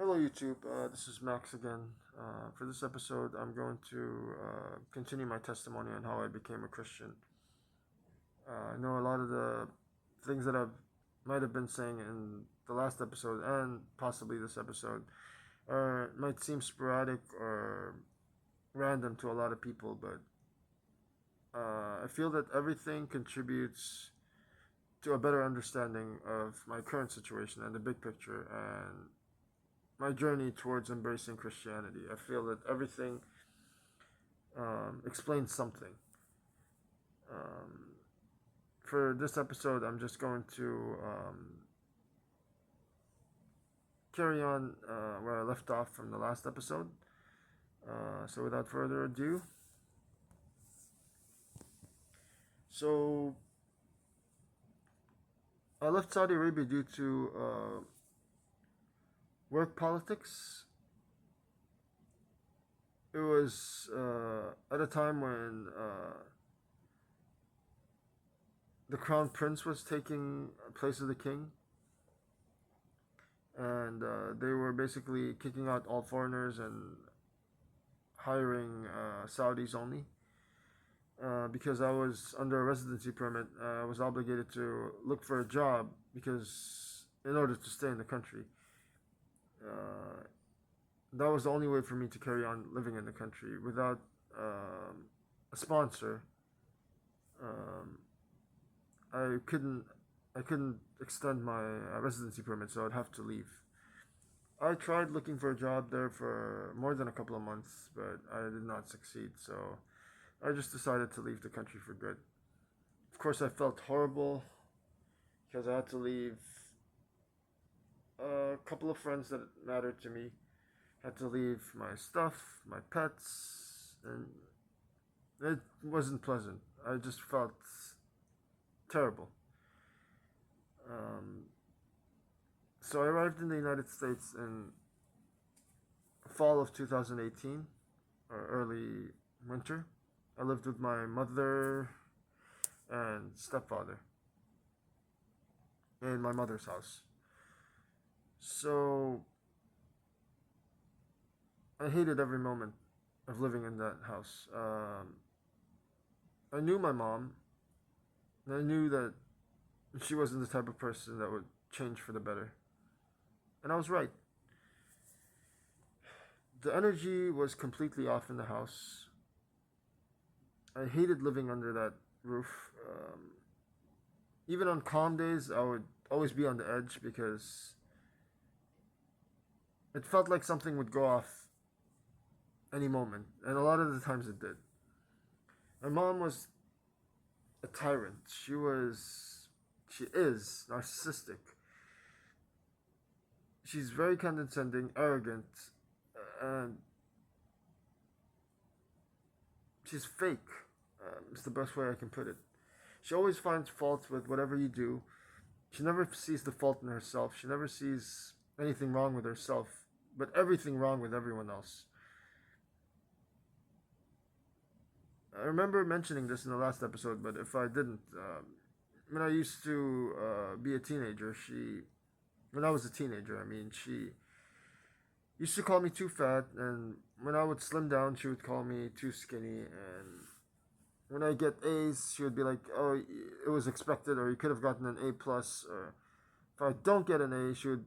Hello, YouTube. This is Max again. For this episode, I'm going to continue my testimony on how I became a Christian. I know a lot of the things that I might have been saying in the last episode and possibly this episode might seem sporadic or random to a lot of people, but I feel that everything contributes to a better understanding of my current situation and the big picture and my journey towards embracing Christianity. I feel that everything explains something. Um, for this episode, I'm just going to carry on where I left off from the last episode. So, without further ado, so I left Saudi Arabia due to work politics. It was at a time when the crown prince was taking place of the king, and they were basically kicking out all foreigners and hiring Saudis only. Because I was under a residency permit, I was obligated to look for a job because in order to stay in the country. That was the only way for me to carry on living in the country without a sponsor. Um, I couldn't extend my residency permit, so I'd have to leave. I tried looking for a job there for more than a couple of months, but I did not succeed. So I just decided to leave the country for good. Of course, I felt horrible because I had to leave a couple of friends that mattered to me. Had to leave my stuff, my pets, and it wasn't pleasant. I just felt terrible. Um, so I arrived in the United States in fall of 2018 or early winter. I lived with my mother and stepfather in my mother's house. So I hated every moment of living in that house. I knew my mom, and I knew that she wasn't the type of person that would change for the better. And I was right. The energy was completely off in the house. I hated living under that roof. Even on calm days, I would always be on the edge because it felt like something would go off any moment, and a lot of the times it did. My mom was a tyrant. She is narcissistic. She's very condescending, arrogant, and she's fake. It's the best way I can put it. She always finds fault with whatever you do. She never sees the fault in herself. She never sees anything wrong with herself, but everything wrong with everyone else. I remember mentioning this in the last episode, but if I didn't, when I used to be a teenager, when I was a teenager, she used to call me too fat, and when I would slim down, she would call me too skinny, and when I get A's, she would be like, "Oh, it was expected," or "You could have gotten an A plus," or if I don't get an A, she would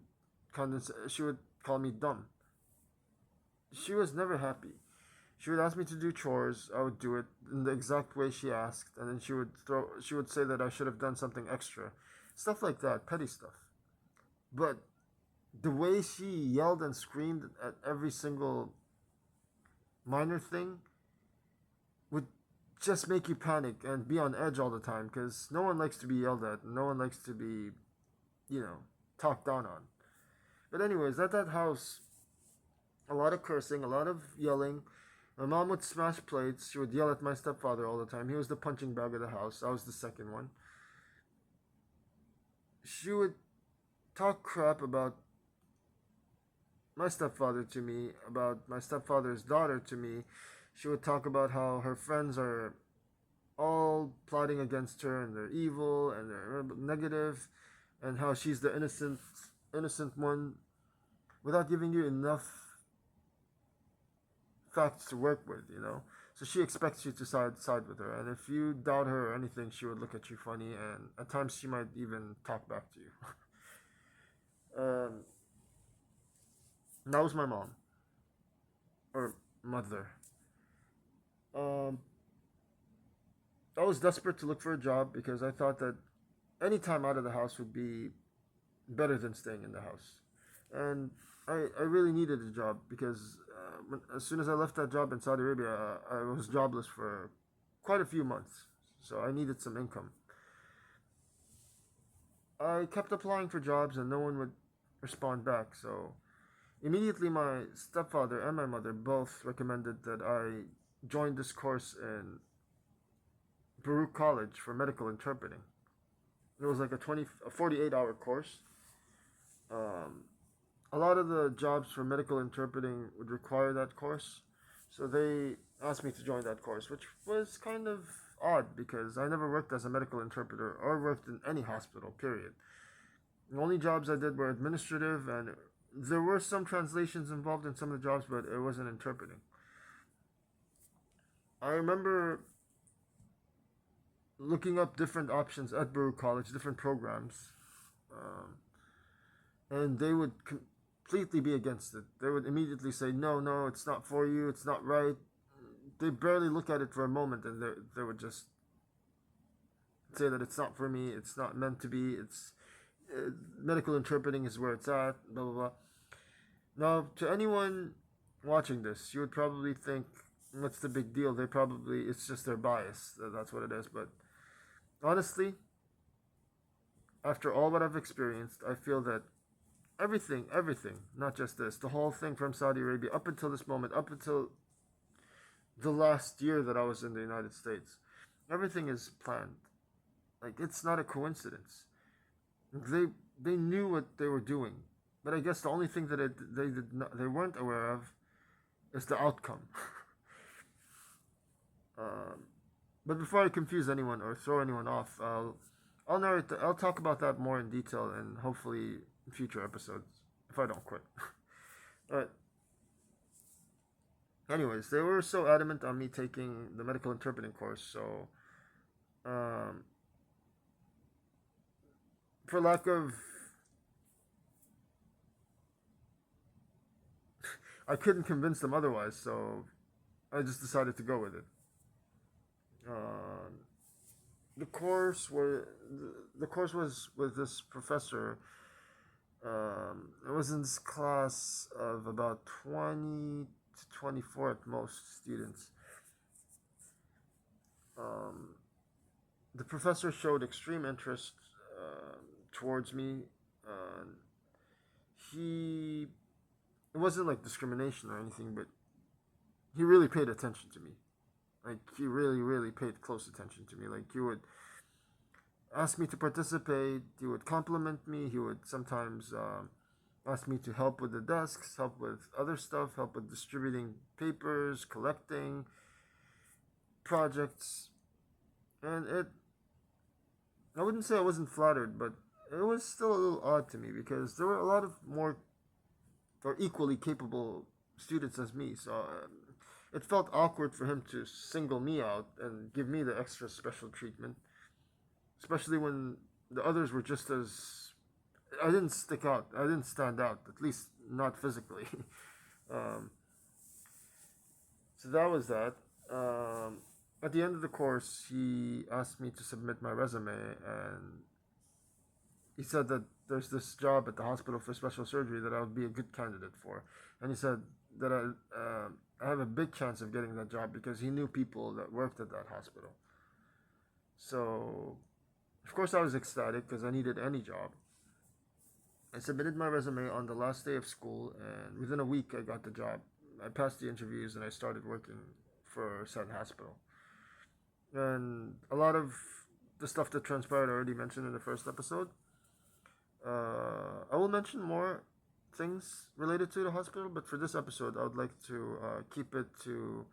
call me dumb. She was never happy. She would ask me to do chores. I would do it in the exact way she asked, and then she would say that I should have done something extra, stuff like that, petty stuff. But the way she yelled and screamed at every single minor thing would just make you panic and be on edge all the time because no one likes to be yelled at. No one likes to be, talked down on. But anyways, at that house, a lot of cursing, a lot of yelling. My mom would smash plates. She would yell at my stepfather all the time. He was the punching bag of the house. I was the second one. She would talk crap about my stepfather to me, about my stepfather's daughter to me. She would talk about how her friends are all plotting against her and they're evil and they're negative, and how she's the innocent one. without giving you enough facts to work with, you know. So she expects you to side with her, and if you doubt her or anything, she would look at you funny, and at times she might even talk back to you. um, that was my mom or mother. Um, I was desperate to look for a job because I thought that any time out of the house would be better than staying in the house. And I really needed a job because as soon as I left that job in Saudi Arabia, I was jobless for quite a few months. So I needed some income. I kept applying for jobs and no one would respond back. So immediately, my stepfather and my mother both recommended that I join this course in Baruch College for medical interpreting. It was like a 48-hour course. Um, a lot of the jobs for medical interpreting would require that course. So they asked me to join that course, which was kind of odd because I never worked as a medical interpreter or worked in any hospital, period. The only jobs I did were administrative, and there were some translations involved in some of the jobs, but it wasn't interpreting. I remember looking up different options at Baruch College, different programs, um, and they would completely be against it. They would immediately say, "No, no, it's not for you. It's not right." They barely look at it for a moment, and they would just say that it's not for me. It's not meant to be. It's medical interpreting is where it's at. Blah blah blah. Now, to anyone watching this, you would probably think, "What's the big deal?" They probably it's just their bias. That's what it is. But honestly, after all what I've experienced, I feel that everything, not just this, the whole thing from Saudi Arabia up until this moment, up until the last year that I was in the United States, everything is planned. Like it's not a coincidence. They they knew what they were doing, but I guess the only thing that they weren't aware of is the outcome. um, but before I confuse anyone or throw anyone off, I'll narrate. I'll talk about that more in detail and hopefully future episodes if I don't quit. But anyways, they were so adamant on me taking the medical interpreting course, so um, for lack of, I couldn't convince them otherwise, so I just decided to go with it. Um, the course was the course was with this professor. I was in this class of about 20 to 24 at most students. Um, the professor showed extreme interest towards me. Uh, he it wasn't like discrimination or anything, but he really paid attention to me. Like he really paid close attention to me. Like he would ask me to participate. He would compliment me. He would sometimes ask me to help with the desks, help with other stuff, help with distributing papers, collecting projects, and it. I wouldn't say I wasn't flattered, but it was still a little odd to me because there were a lot of more or equally capable students as me. So it felt awkward for him to single me out and give me the extra special treatment, especially when the others were just as. I didn't stick out. I didn't stand out, at least not physically. um, so that was that. At the end of the course, he asked me to submit my resume, and he said that there's this job at the hospital for special surgery that I would be a good candidate for, and he said that I have a big chance of getting that job because he knew people that worked at that hospital. So, of course, I was ecstatic because I needed any job. I submitted my resume on the last day of school, and within a week, I got the job. I passed the interviews, and I started working for said hospital. And a lot of the stuff that transpired I already mentioned in the first episode. I will mention more things related to the hospital, but for this episode, I would like to keep it to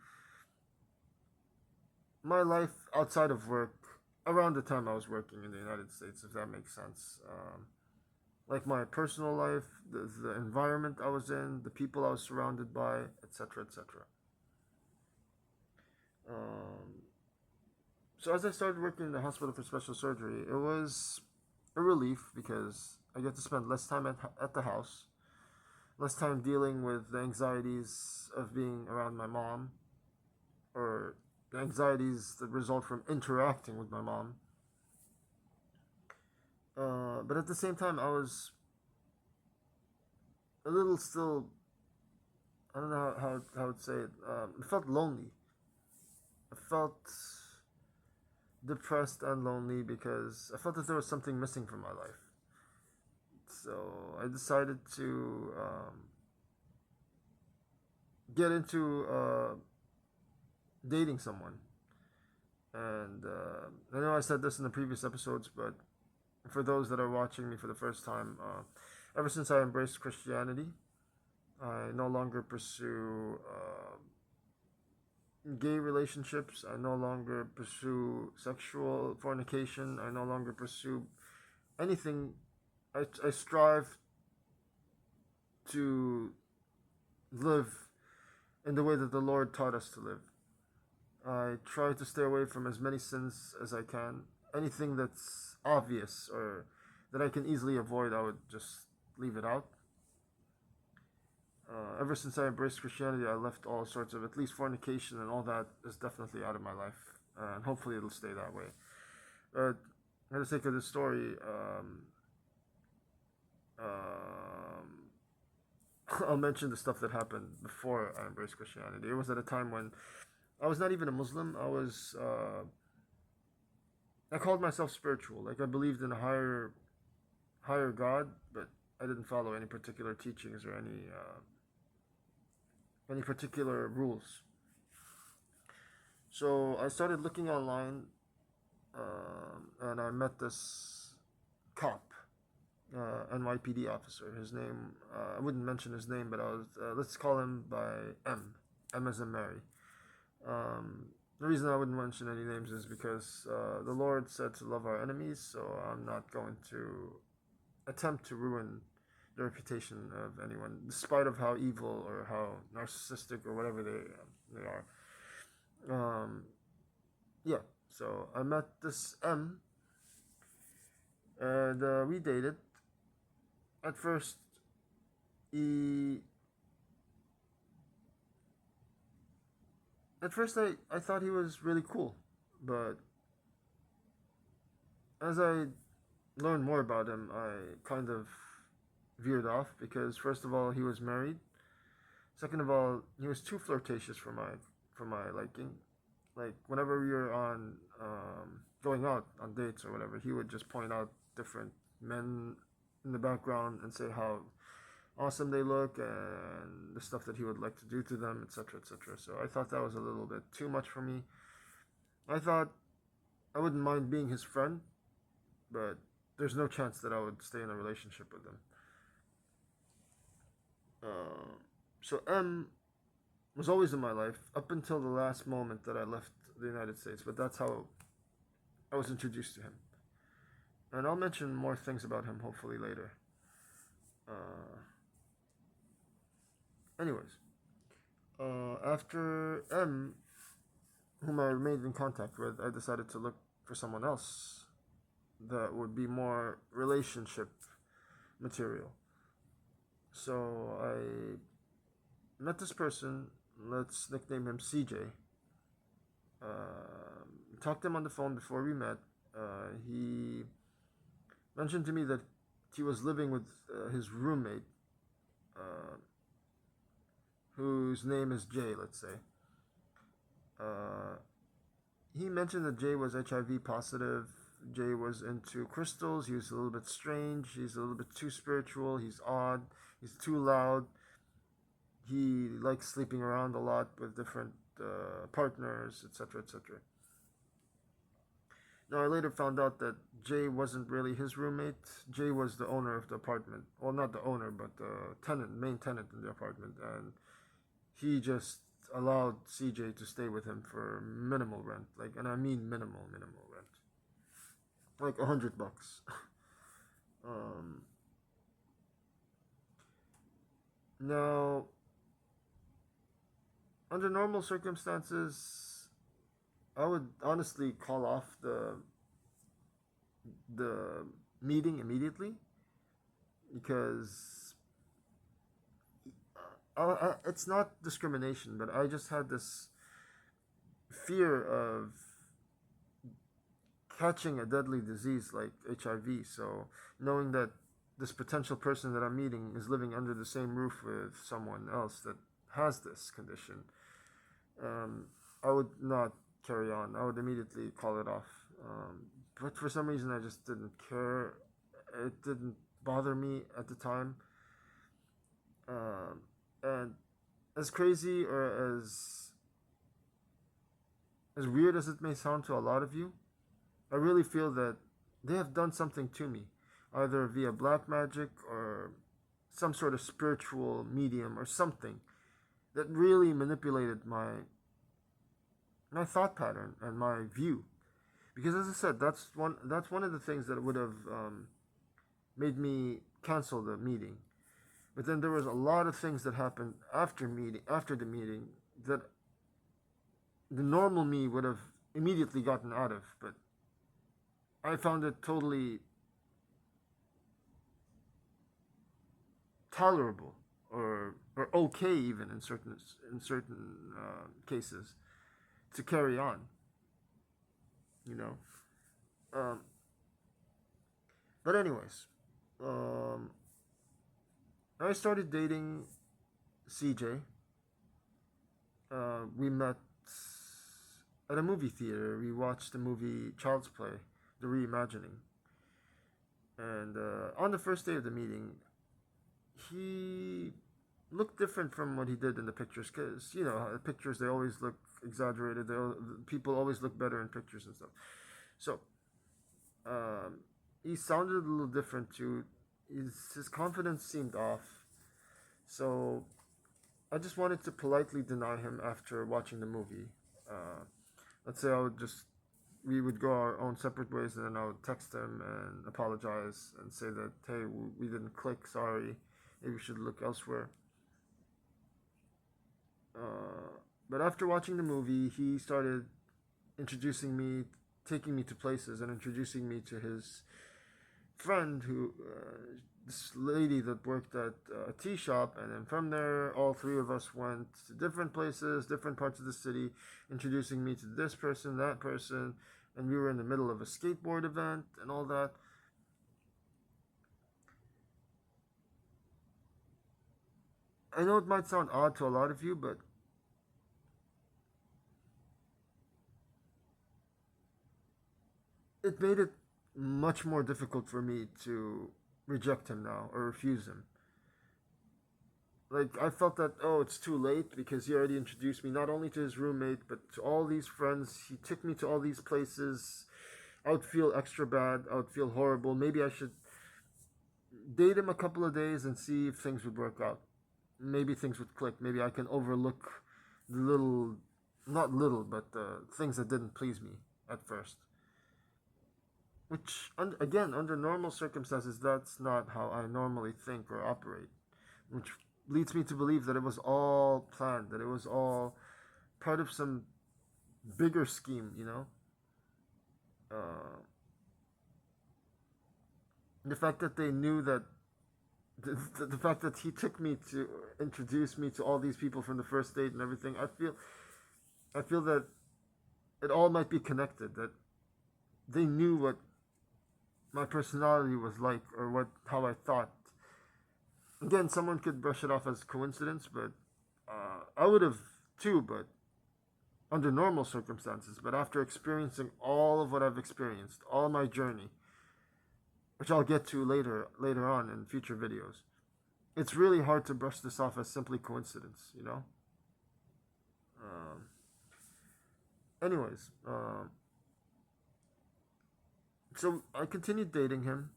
my life outside of work around the time I was working in the United States, if that makes sense. like my personal life, the environment I was in, the people I was surrounded by, etc., etc. Um, so as I started working in the hospital for special surgery, it was a relief because I get to spend less time at the house, less time dealing with the anxieties of being around my mom, or the anxieties that result from interacting with my mom. But at the same time, I was a little still. I don't know how I would say it. I felt lonely. I felt depressed and lonely because I felt that there was something missing from my life. So I decided to get into dating someone. And I know I said this in the previous episodes, but for those that are watching me for the first time, ever since I embraced Christianity, I no longer pursue gay relationships. I no longer pursue sexual fornication. I no longer pursue anything. I strive to live in the way that the Lord taught us to live. I try to stay away from as many sins as I can. Anything that's obvious or that I can easily avoid, I would just leave it out. Ever since I embraced Christianity, I left all sorts of, at least fornication and all that is definitely out of my life. And hopefully it'll stay that way. But for the sake of this story, um, I'll mention the stuff that happened before I embraced Christianity. It was at a time when I was not even a Muslim. I called myself spiritual. Like I believed in a higher God, but I didn't follow any particular teachings or any particular rules. So I started looking online, and I met this cop, NYPD officer. His name, I wouldn't mention his name, but let's call him by M. M as in Mary. The reason I wouldn't mention any names is because the Lord said to love our enemies, so I'm not going to attempt to ruin the reputation of anyone, despite of how evil or how narcissistic or whatever they are. Um, yeah, so I met this M, and we dated. At first, he. At first, I thought he was really cool, but as I learned more about him, I kind of veered off because first of all, he was married. Second of all, he was too flirtatious for my liking. Like whenever we were on going out on dates or whatever, he would just point out different men in the background and say how awesome they look and the stuff that he would like to do to them, etc., etc. So I thought that was a little bit too much for me. I thought I wouldn't mind being his friend, but there's no chance that I would stay in a relationship with him. Uh, so M was always in my life up until the last moment that I left the United States, but that's how I was introduced to him. And I'll mention more things about him hopefully later. Uh, anyways, after M, whom I remained in contact with, I decided to look for someone else that would be more relationship material. So I met this person, let's nickname him CJ. Talked to him on the phone before we met. He mentioned to me that he was living with his roommate, uh, whose name is Jay, let's say. Uh, he mentioned that Jay was HIV positive. Jay was into crystals. He was a little bit strange. He's a little bit too spiritual. He's odd. He's too loud. He likes sleeping around a lot with different partners, etc., etc. Now, I later found out that Jay wasn't really his roommate. Jay was the owner of the apartment. Well, not the owner, but the main tenant in the apartment. And he just allowed CJ to stay with him for minimal rent. And I mean minimal rent. Like $100. um, Now, under normal circumstances, I would honestly call off the meeting immediately because it's not discrimination, but I just had this fear of catching a deadly disease like HIV. So knowing that this potential person that I'm meeting is living under the same roof with someone else that has this condition, um, I would not carry on. I would immediately call it off. But for some reason, I just didn't care. It didn't bother me at the time. And as crazy or as weird as it may sound to a lot of you, I really feel that they have done something to me, either via black magic or some sort of spiritual medium or something that really manipulated my thought pattern and my view. Because as I said, that's one of the things that would have made me cancel the meeting. But then there was a lot of things that happened after the meeting that the normal me would have immediately gotten out of. But I found it totally tolerable or okay even in certain cases to carry on. You know. Um, but anyways, um, I started dating CJ. We met at a movie theater. We watched the movie Child's Play, the reimagining. And on the first day of the meeting, he looked different from what he did in the pictures. Because, the pictures, they always look exaggerated. People always look better in pictures and stuff. So, um, he sounded a little different too. His confidence seemed off. So, I just wanted to politely deny him after watching the movie. Uh, let's say we would go our own separate ways, and then I would text him and apologize and say that, hey, we didn't click, sorry, maybe we should look elsewhere. But after watching the movie, he started introducing me, taking me to places, and introducing me to his friend this lady that worked at a tea shop, and then from there all three of us went to different places, different parts of the city, introducing me to this person, that person, and we were in the middle of a skateboard event and all that. I know it might sound odd to a lot of you, but it made it much more difficult for me to reject him now or refuse him. Like, I felt that, oh, it's too late because he already introduced me not only to his roommate but to all these friends. He took me to all these places. I would feel extra bad. I would feel horrible. Maybe I should date him a couple of days and see if things would work out. Maybe things would click. Maybe I can overlook the little, not little, but things that didn't please me at first. Which, again, under normal circumstances, that's not how I normally think or operate. Which leads me to believe that it was all planned, that it was all part of some bigger scheme. Uh, the fact that they knew that, the fact that he took me to introduce me to all these people from the first date and everything, I feel that it all might be connected, that they knew what my personality was like or how I thought. Again, someone could brush it off as coincidence, but I would have too, but under normal circumstances. But after experiencing all of what I've experienced, all my journey, which I'll get to later on in future videos, it's really hard to brush this off as simply coincidence. Um, anyways, so I continued dating him.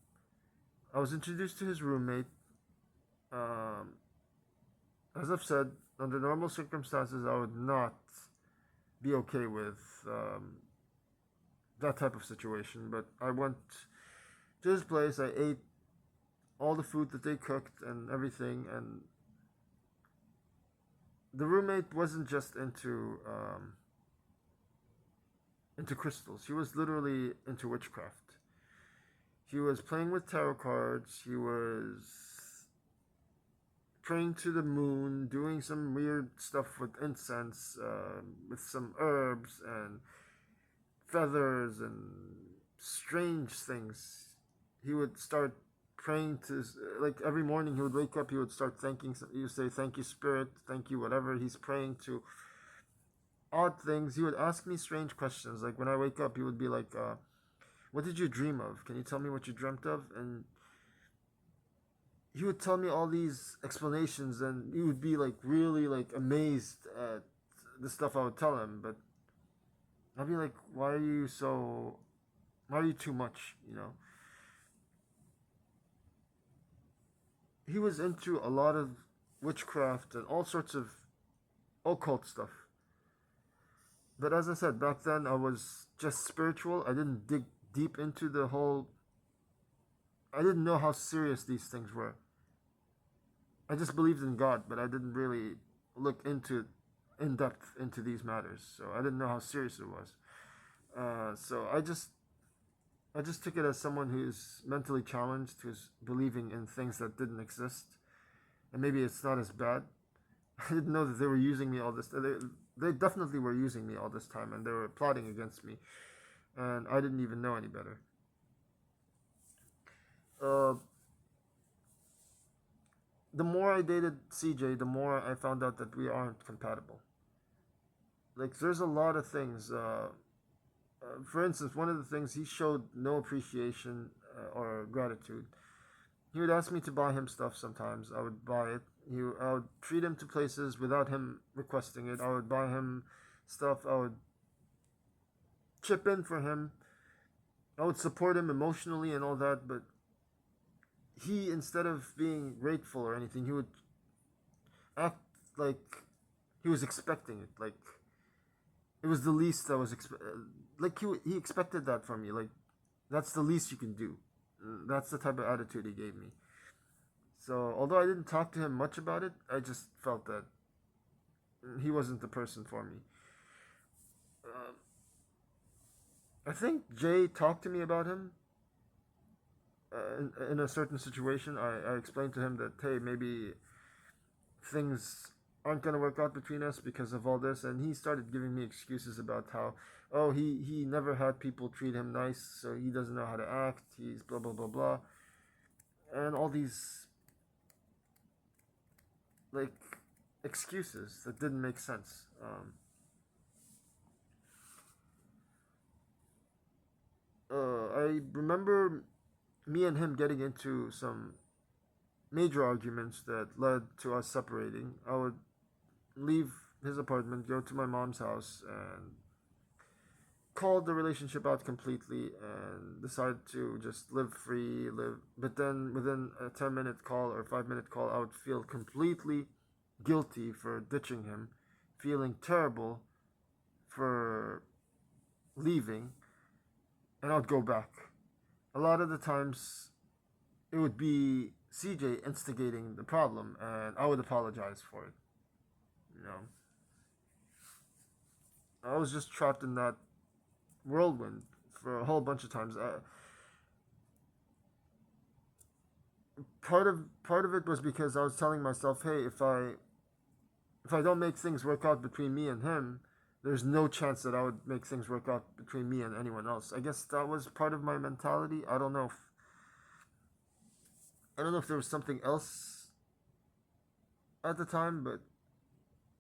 I was introduced to his roommate. Um, as I've said, under normal circumstances, I would not be okay with that type of situation. But I went to his place. I ate all the food that they cooked and everything, and the roommate wasn't just into crystals. He was literally into witchcraft. He was playing with tarot cards. He was praying to the moon, doing some weird stuff with incense, with some herbs and feathers and strange things. He would start praying to, like, every morning he would wake up, he would start thanking, he would say, "Thank you, Spirit, thank you," whatever he's praying to. Odd things. He would ask me strange questions. Like when I wake up, he would be like, "What did you dream of? Can you tell me what you dreamt of?" And he would tell me all these explanations, and he would be like really like amazed at the stuff I would tell him. But I'd be like, "Why are you so? Why are you too much?" You know. He was into a lot of witchcraft and all sorts of occult stuff. But as I said, back then I was just spiritual. I didn't dig deep into the whole. I didn't know how serious these things were. I just believed in God, but I didn't really look into in depth into these matters. So I didn't know how serious it was. So I just took it as someone who's mentally challenged, who's believing in things that didn't exist, and maybe it's not as bad. I didn't know that they were using me all this. They definitely were using me all this time, and they were plotting against me, and I didn't even know any better. Uh, the more I dated CJ, the more I found out that we aren't compatible. Like, there's a lot of things. For instance, one of the things, he showed no appreciation or gratitude. He would ask me to buy him stuff sometimes. I would buy it. I would treat him to places without him requesting it. I would buy him stuff. I would chip in for him. I would support him emotionally and all that. But he, instead of being grateful or anything, he would act like he was expecting it. Like it was the least I was like he expected that from me. Like that's the least you can do. That's the type of attitude he gave me. So although I didn't talk to him much about it, I just felt that he wasn't the person for me. Uh, I think Jay talked to me about him in a certain situation. I explained to him that, hey, maybe things aren't going to work out between us because of all this, and he started giving me excuses about how, oh, he never had people treat him nice, so he doesn't know how to act, he's blah blah blah blah, and all these like excuses that didn't make sense. I remember me and him getting into some major arguments that led to us separating. I would leave his apartment, go to my mom's house, and called the relationship out completely and decided to just live free, live. But then within a 10-minute call or 5-minute call, I would feel completely guilty for ditching him, feeling terrible for leaving, and I'd go back. A lot of the times, it would be CJ instigating the problem, and I would apologize for it. You know, I was just trapped in that whirlwind for a whole bunch of times. Part of it was because I was telling myself, hey, if I don't make things work out between me and him, there's no chance that I would make things work out between me and anyone else. I guess that was part of my mentality. I don't know if there was something else at the time, but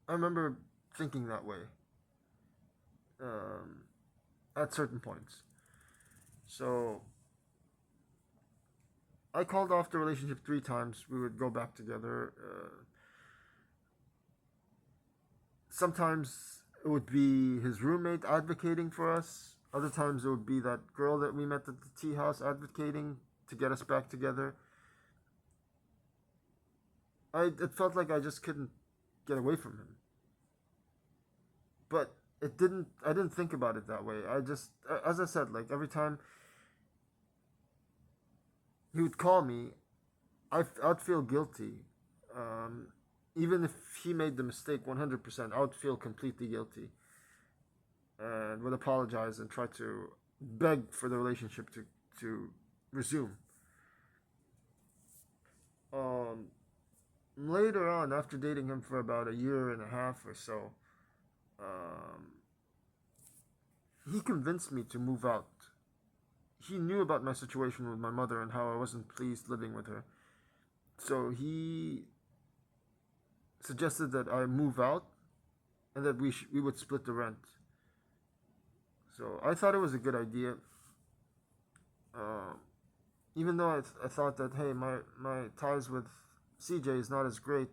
I remember thinking that way um, at certain points. So I called off the relationship 3 times. We would go back together. Sometimes it would be his roommate advocating for us. Other times it would be that girl that we met at the tea house advocating to get us back together. It felt like I just couldn't get away from him. But it didn't. I didn't think about it that way. I just, as I said, like every time he would call me, I'd feel guilty. Um, even if he made the mistake 100%, I would feel completely guilty and would apologize and try to beg for the relationship to resume. Um, Later on, after dating him for about a year and a half or so, um, he convinced me to move out. He knew about my situation with my mother and how I wasn't pleased living with her. So he suggested that I move out and that we would split the rent. So I thought it was a good idea. Uh, Even though I thought that, hey, my ties with CJ is not as great,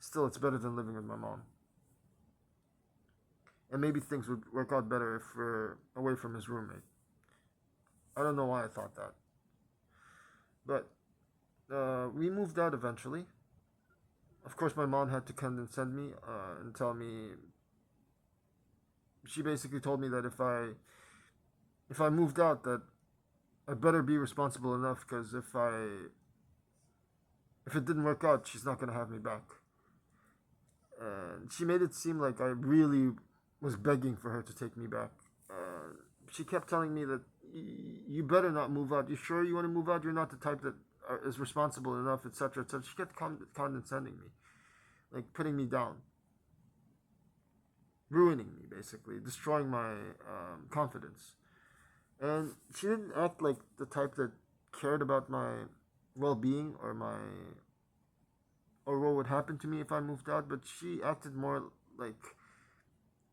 still it's better than living with my mom. And maybe things would work out better if we're away from his roommate. I don't know why I thought that. But we moved out eventually. Of course, my mom had to condescend me and tell me. She basically told me that if I moved out, that I better be responsible enough because if it didn't work out, she's not gonna have me back. And she made it seem like I really was begging for her to take me back. She kept telling me that you better not move out. You sure you want to move out? You're not the type that is responsible enough, etc., etc. She kept condescending me, like putting me down, ruining me, basically, destroying my confidence. And she didn't act like the type that cared about my well-being or what would happen to me if I moved out. But she acted more like,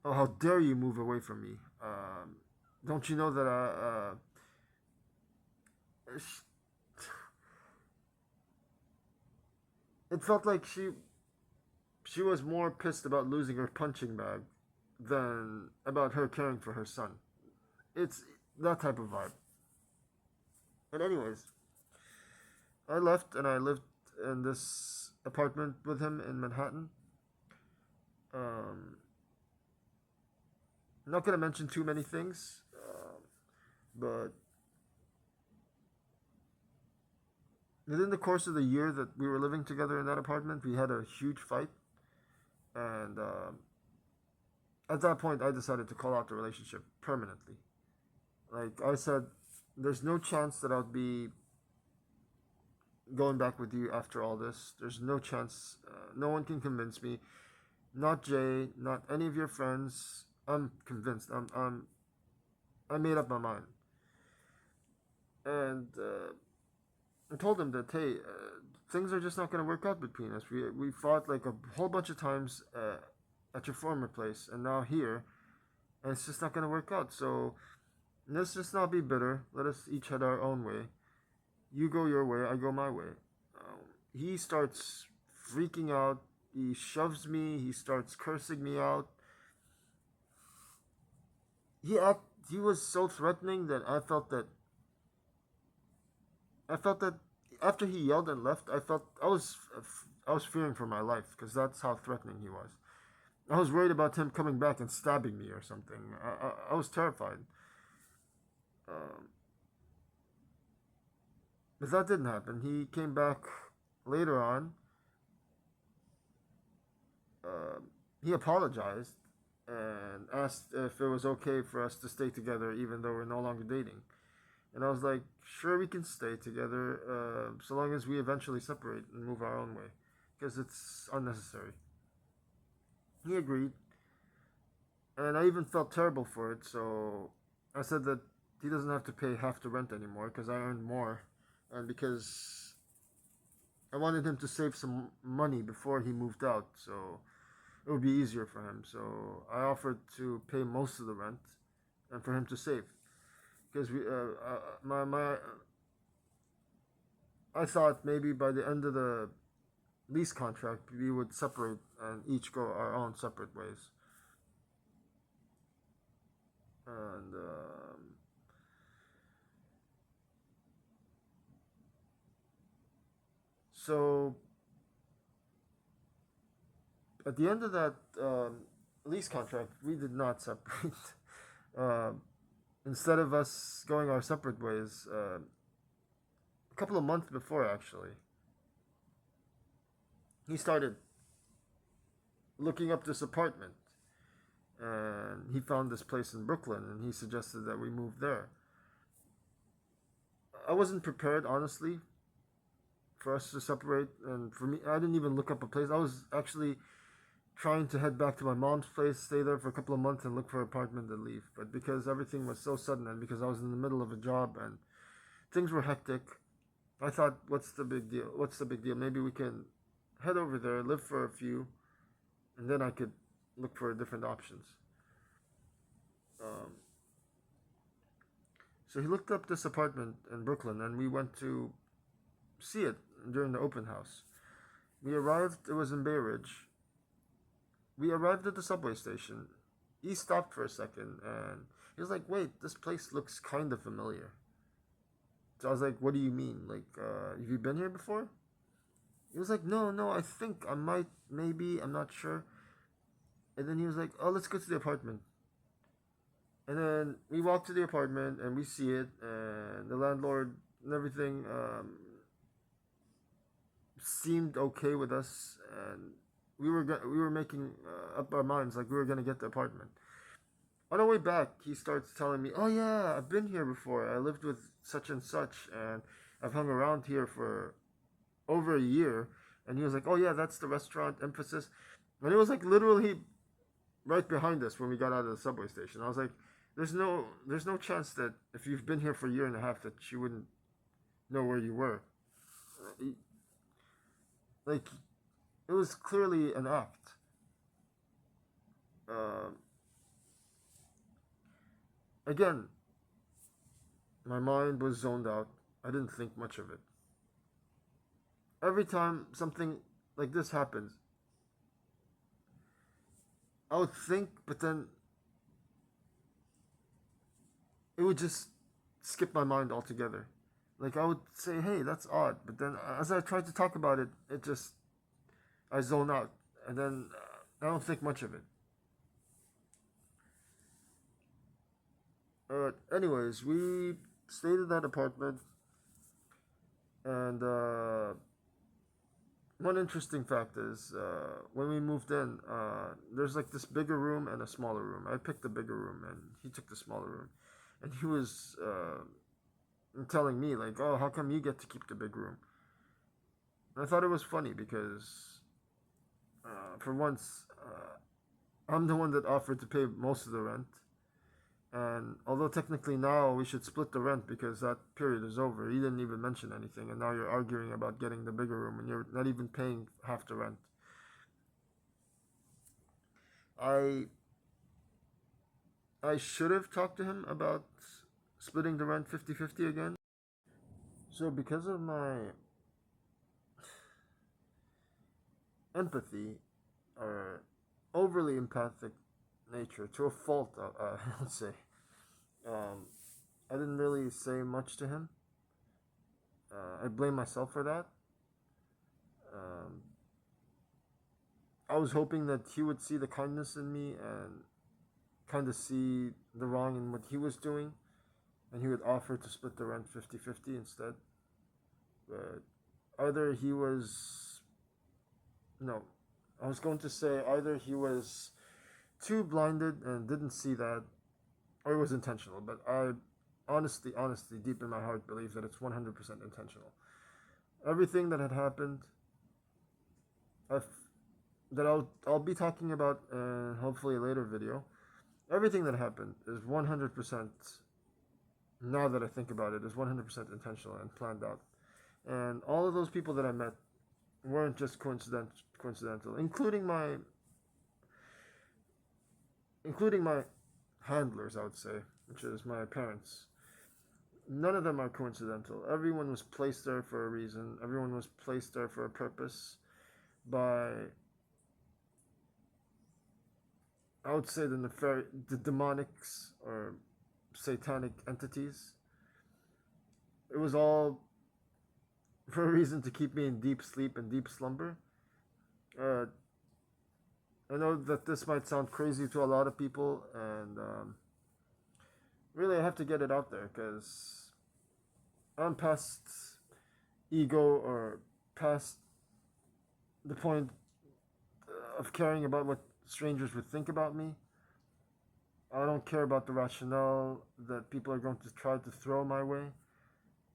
"Oh, how dare you move away from me? Don't you know that sh it felt like she was more pissed about losing her punching bag than about her caring for her son. It's that type of vibe. And anyways, I left and I lived in this apartment with him in Manhattan. Um, I'm not gonna mention too many things, but within the course of the year that we were living together in that apartment, we had a huge fight, and at that point, I decided to call out the relationship permanently. Like I said, there's no chance that I'll be going back with you after all this. There's no chance. No one can convince me. Not Jay. Not any of your friends. I'm convinced. I made up my mind. And I told him that, hey, things are just not going to work out between us. We fought like a whole bunch of times at your former place, and now here, and it's just not going to work out. So let's just not be bitter. Let us each head our own way. You go your way, I go my way. He starts freaking out. He shoves me. He starts cursing me out. He was so threatening that I felt that after he yelled and left, I was fearing for my life because that's how threatening he was. I was worried about him coming back and stabbing me or something. I was terrified. Um, but that didn't happen. He came back later on. Uh, he apologized and asked if it was okay for us to stay together even though we're no longer dating. And I was like, sure, we can stay together so long as we eventually separate and move our own way because it's unnecessary. He agreed, and I even felt terrible for it, so I said that he doesn't have to pay half the rent anymore because I earned more, and because I wanted him to save some money before he moved out, so it would be easier for him. So I offered to pay most of the rent, and for him to save, because my I thought maybe by the end of the lease contract we would separate and each go our own separate ways, and so at the end of that lease contract, we did not separate. uh, Instead of us going our separate ways, a couple of months before, actually, he started. looking up this apartment, and he found this place in Brooklyn, and he suggested that we move there. I wasn't prepared, honestly, for us to separate, and for me, I didn't even look up a place. I was actually trying to head back to my mom's place, stay there for a couple of months, and look for an apartment and leave. But because everything was so sudden, and because I was in the middle of a job and things were hectic, I thought, what's the big deal? What's the big deal? Maybe we can head over there, live for a few, and then I could look for different options. Um, so he looked up this apartment in Brooklyn, and we went to see it during the open house. We arrived, it was in Bay Ridge. We arrived at the subway station. He stopped for a second, and he was like, wait, this place looks kind of familiar. So I was like, what do you mean? Like, have you been here before? He was like, no, no, I think I might, maybe, I'm not sure. And then he was like, oh, let's go to the apartment. And then we walk to the apartment and we see it, and the landlord and everything seemed okay with us, and we were making up our minds like we were gonna get the apartment. On our way back, he starts telling me, "Oh yeah, I've been here before. I lived with such and such, and I've hung around here for over a year." And he was like, "Oh yeah, that's the restaurant Emphasis," and it was like literally right behind us when we got out of the subway station. I was like, there's no chance that if you've been here for a year and a half that you wouldn't know where you were. Like, it was clearly an act. Uh, Again, my mind was zoned out. I didn't think much of it. Every time something like this happens, I would think, but then it would just skip my mind altogether. Like, I would say, hey, that's odd, but then as I tried to talk about it, it just, I zone out, and then I don't think much of it. Anyways, we stayed in that apartment, and one interesting fact is when we moved in, there's like this bigger room and a smaller room. I picked the bigger room, and he took the smaller room, and he was telling me like, "Oh, how come you get to keep the big room?" And I thought it was funny because for once, I'm the one that offered to pay most of the rent. And although technically now we should split the rent because that period is over, he didn't even mention anything, and now you're arguing about getting the bigger room and you're not even paying half the rent. I I should have talked to him about splitting the rent 50-50 again. So because of my empathy or overly empathic nature, to a fault, I would say, um, I didn't really say much to him. I blame myself for that. Um, I was hoping that he would see the kindness in me and kind of see the wrong in what he was doing, and he would offer to split the rent 50-50 instead. But either he was. No, I was going to say either he was too blinded and didn't see that, or it was intentional. But I honestly, deep in my heart, believe that it's 100% intentional. Everything that had happened, I've, that I'll be talking about in hopefully a later video. Everything that happened is 100%. Now that I think about it, is 100% intentional and planned out. And all of those people that I met weren't just coincidental, including my handlers, I would say, which is my parents. None of them are coincidental. Everyone was placed there for a reason. Everyone was placed there for a purpose by, I would say, the demonics or satanic entities. It was all for a reason to keep me in deep sleep and deep slumber. Uh, I know that this might sound crazy to a lot of people, and really I have to get it out there because I'm past ego or past the point of caring about what strangers would think about me. I don't care about the rationale that people are going to try to throw my way.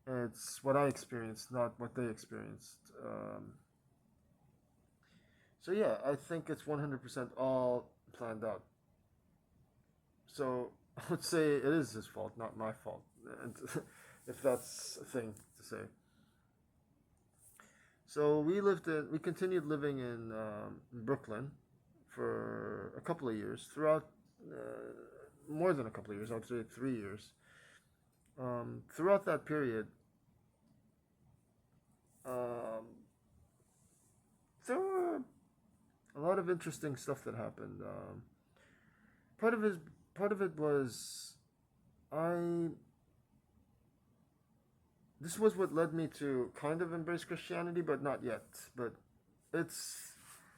It's what I experienced, not what they experienced. So yeah, I think it's 100% all planned out. So I would say it is his fault, not my fault, and if that's a thing to say. So we continued living in Brooklyn for a couple of years. Throughout, more than a couple of years, I would say 3 years. Throughout that period, um, there were a lot of interesting stuff that happened. Part of his part of it was I. This was what led me to kind of embrace Christianity, but not yet. But it's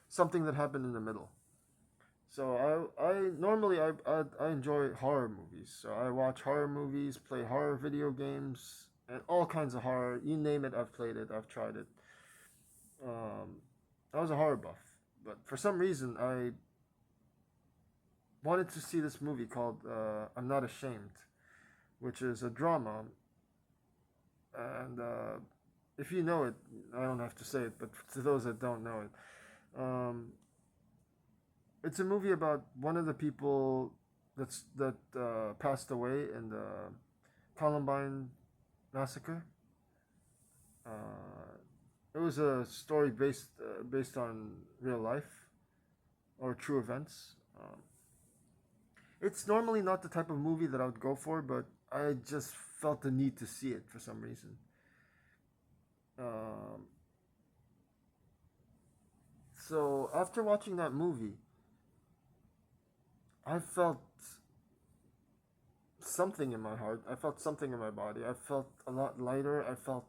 something that happened in the middle. So I normally I enjoy horror movies. So I watch horror movies, play horror video games, and all kinds of horror. You name it, I've played it, I've tried it. Um, I was a horror buff, but for some reason I wanted to see this movie called I'm Not Ashamed, which is a drama. And if you know it, I don't have to say it, but to those that don't know it, it's a movie about one of the people that passed away in the Columbine massacre. Uh, it was a story based on real life or true events. It's normally not the type of movie that I would go for, but I just felt the need to see it for some reason. Um, so after watching that movie, I felt something in my heart. I felt something in my body. I felt a lot lighter. I felt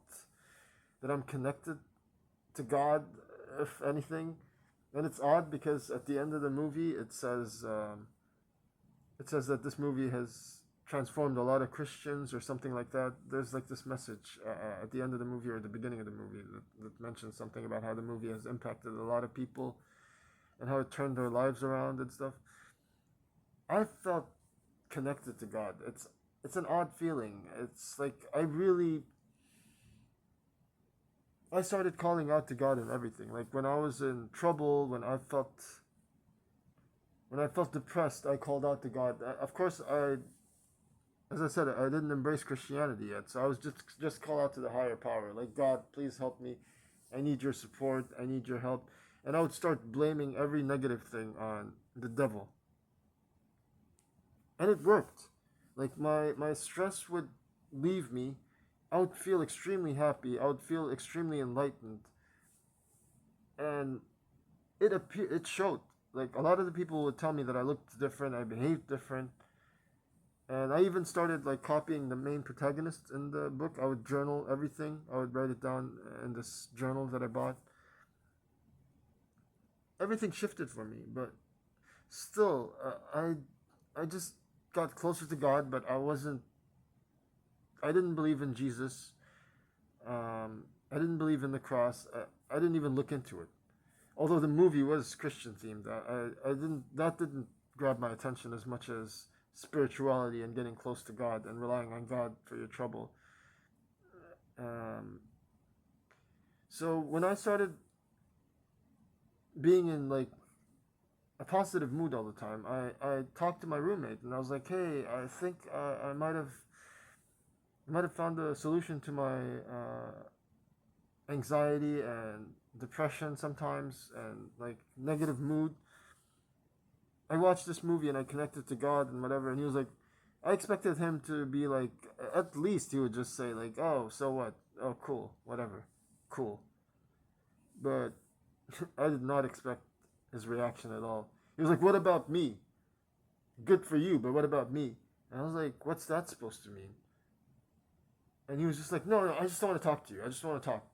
that I'm connected to God, if anything. And it's odd because at the end of the movie, it says that this movie has transformed a lot of Christians or something like that. There's like this message at the end of the movie or the beginning of the movie that mentions something about how the movie has impacted a lot of people and how it turned their lives around and stuff. I felt connected to God. It's an odd feeling. It's like I started calling out to God and everything. Like when I was in trouble, when I felt depressed, I called out to God. Of course, as I said, I didn't embrace Christianity yet, so I was just call out to the higher power, like God, please help me. I need your support. I need your help, and I would start blaming every negative thing on the devil, and it worked. Like my stress would leave me. I would feel extremely happy. I would feel extremely enlightened, and it showed. Like a lot of the people would tell me that I looked different, I behaved different, and I even started like copying the main protagonist in the book. I would journal everything. I would write it down in this journal that I bought. Everything shifted for me, but still, I just got closer to God, but I wasn't. I didn't believe in Jesus. I didn't believe in the cross. I didn't even look into it. Although the movie was Christian themed, I didn't. That didn't grab my attention as much as spirituality and getting close to God and relying on God for your trouble. Um, so when I started being in like a positive mood all the time, I talked to my roommate and I was like, hey, I think I might have found a solution to my anxiety and depression sometimes and like negative mood. I watched this movie and I connected to God and whatever, and he was like, I expected him to be like, at least he would just say like, oh, so what? Oh, cool, whatever, cool. But I did not expect his reaction at all. He was like, what about me? Good for you, but what about me? And I was like, what's that supposed to mean? And he was just like, no, I just don't want to talk to you. I just want to talk.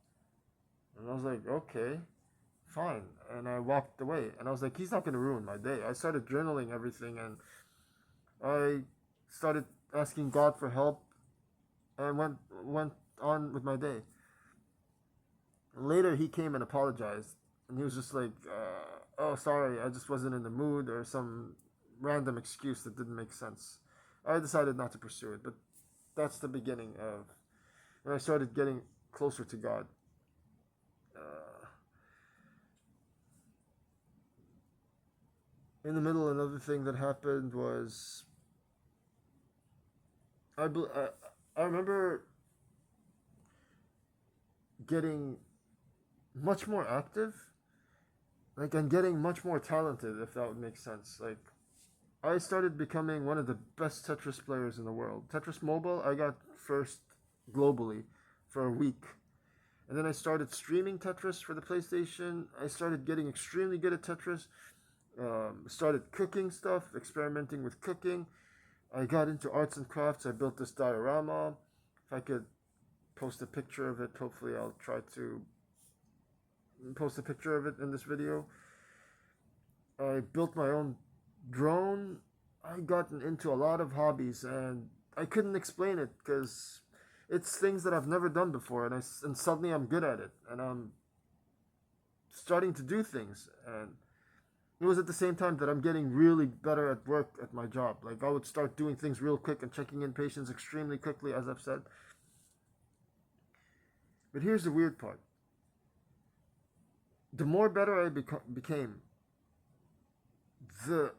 And I was like, okay, fine. And I walked away. And I was like, he's not going to ruin my day. I started journaling everything and I started asking God for help and went on with my day. And later he came and apologized. And he was just like, oh, sorry, I just wasn't in the mood, or some random excuse that didn't make sense. I decided not to pursue it, but that's the beginning of when I started getting closer to God. Uh, in the middle, another thing that happened was I, I, I remember getting much more active, like, and getting much more talented, if that would make sense. Like, I started becoming one of the best Tetris players in the world. Tetris Mobile, I got first globally for a week. And then I started streaming Tetris for the PlayStation. I started getting extremely good at Tetris. Started cooking stuff, experimenting with cooking. I got into arts and crafts. I built this diorama. If I could post a picture of it, hopefully I'll try to post a picture of it in this video. I built my own drone. I gotten into a lot of hobbies, and I couldn't explain it because it's things that I've never done before, and suddenly I'm good at it, and I'm starting to do things. And it was at the same time that I'm getting really better at work at my job. Like, I would start doing things real quick and checking in patients extremely quickly, as I've said. But here's the weird part: the more better I became, the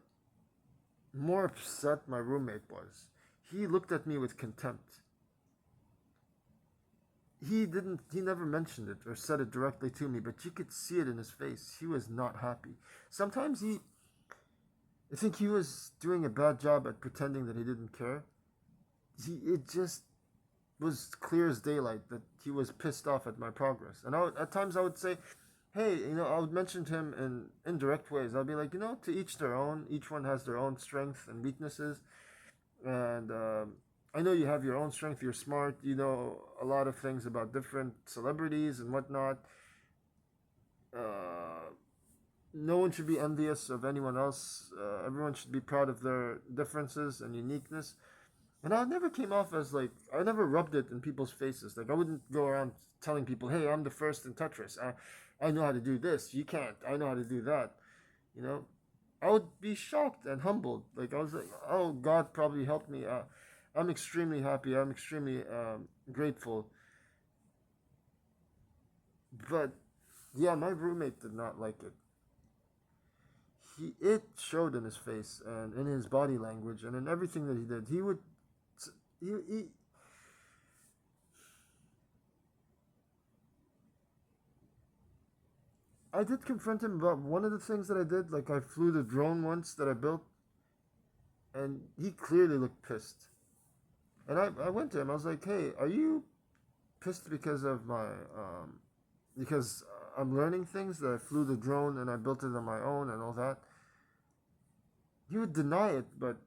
more upset my roommate was. He looked at me with contempt. He never mentioned it or said it directly to me, but you could see it in his face. He was not happy. Sometimes I think he was doing a bad job at pretending that he didn't care. It just was clear as daylight that he was pissed off at my progress. And at times I would say, hey, I would mention to him in indirect ways. I'll be like, to each their own. Each one has their own strengths and weaknesses. And I know you have your own strength. You're smart. You know a lot of things about different celebrities and whatnot. No one should be envious of anyone else. Everyone should be proud of their differences and uniqueness. And I never came off as like, I never rubbed it in people's faces. Like, I wouldn't go around telling people, hey, I'm the first in Tetris. I know how to do this. You can't. I know how to do that. You know? I would be shocked and humbled. Like, I was like, oh, God probably helped me. I'm extremely happy. I'm extremely grateful. But, yeah, my roommate did not like it. It showed in his face and in his body language and in everything that he did. He I did confront him about one of the things that I did. Like, I flew the drone once that I built, and he clearly looked pissed. And I went to him. I was like, "Hey, are you pissed because of because I'm learning things that I flew the drone and I built it on my own and all that?" He would deny it, but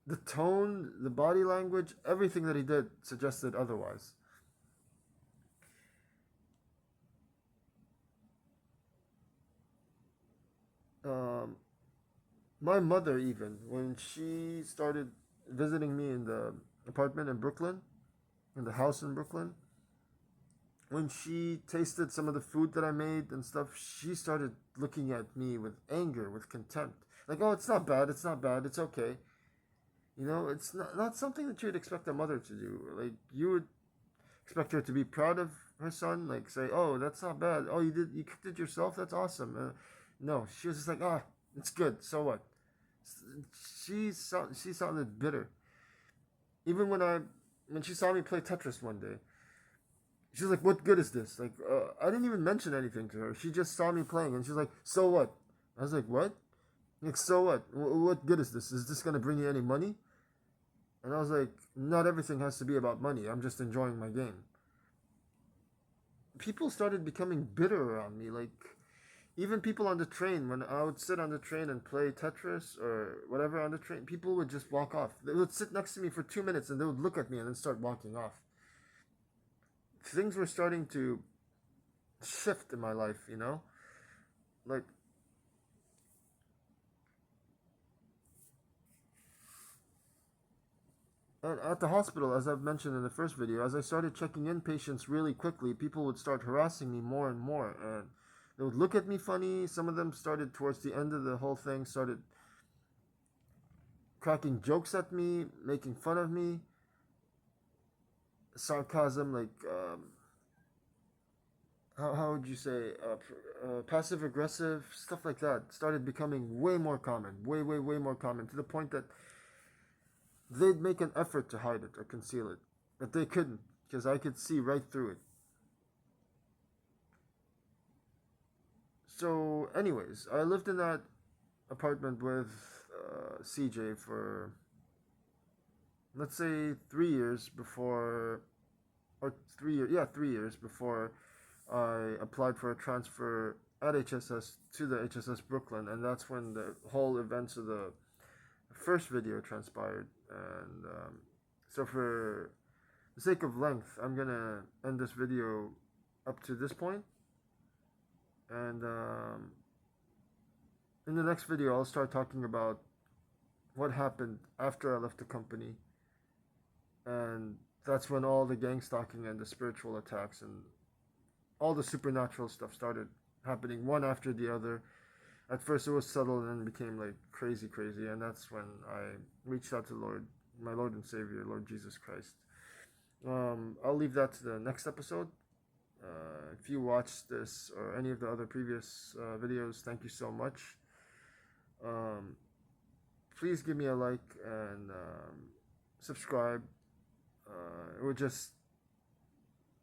the tone, the body language, everything that he did suggested otherwise. Um, my mother, even when she started visiting me in the apartment in Brooklyn, in the house in Brooklyn, when she tasted some of the food that I made and stuff, she started looking at me with anger, with contempt. Like, oh, it's not bad, it's not bad, it's okay. It's not something that you'd expect a mother to do. Like, you would expect her to be proud of her son, like say, oh, that's not bad. Oh, you cooked it yourself? That's awesome. No, she was just like, ah, it's good, so what? She sounded bitter. Even when she saw me play Tetris one day, she's like, "What good is this?" Like, I didn't even mention anything to her. She just saw me playing, and she's like, "So what?" I was like, "What?" Like, "So what? What good is this? Is this gonna bring you any money?" And I was like, "Not everything has to be about money. I'm just enjoying my game." People started becoming bitter around me. Like, even people on the train, when I would sit on the train and play Tetris or whatever on the train, people would just walk off. They would sit next to me for 2 minutes and they would look at me and then start walking off. Things were starting to shift in my life. Like, and at the hospital, as I've mentioned in the first video, as I started checking in patients really quickly, people would start harassing me more and more. And They would look at me funny. Some of them started towards the end of the whole thing, started cracking jokes at me, making fun of me, sarcasm, like how would you say, passive aggressive stuff like that started becoming way more common, way more common, to the point that they'd make an effort to hide it or conceal it, but they couldn't because I could see right through it. So, anyways, I lived in that apartment with CJ for, let's say, 3 years before, or 3 years, yeah, 3 years before I applied for a transfer at HSS to the HSS Brooklyn, and that's when the whole events of the first video transpired. And so, for the sake of length, I'm gonna end this video up to this point, and in the next video, I'll start talking about what happened after I left the company, and that's when all the gang stalking and the spiritual attacks and all the supernatural stuff started happening one after the other. At first it was subtle and then became like crazy, and that's when I reached out to my Lord and Savior, Lord Jesus Christ. I'll leave that to the next episode. If you watched this or any of the other previous videos, thank you so much. Please give me a like and subscribe. It would just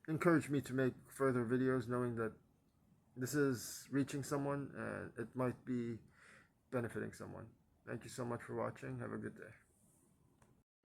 encourage me to make further videos, knowing that this is reaching someone and it might be benefiting someone. Thank you so much for watching. Have a good day.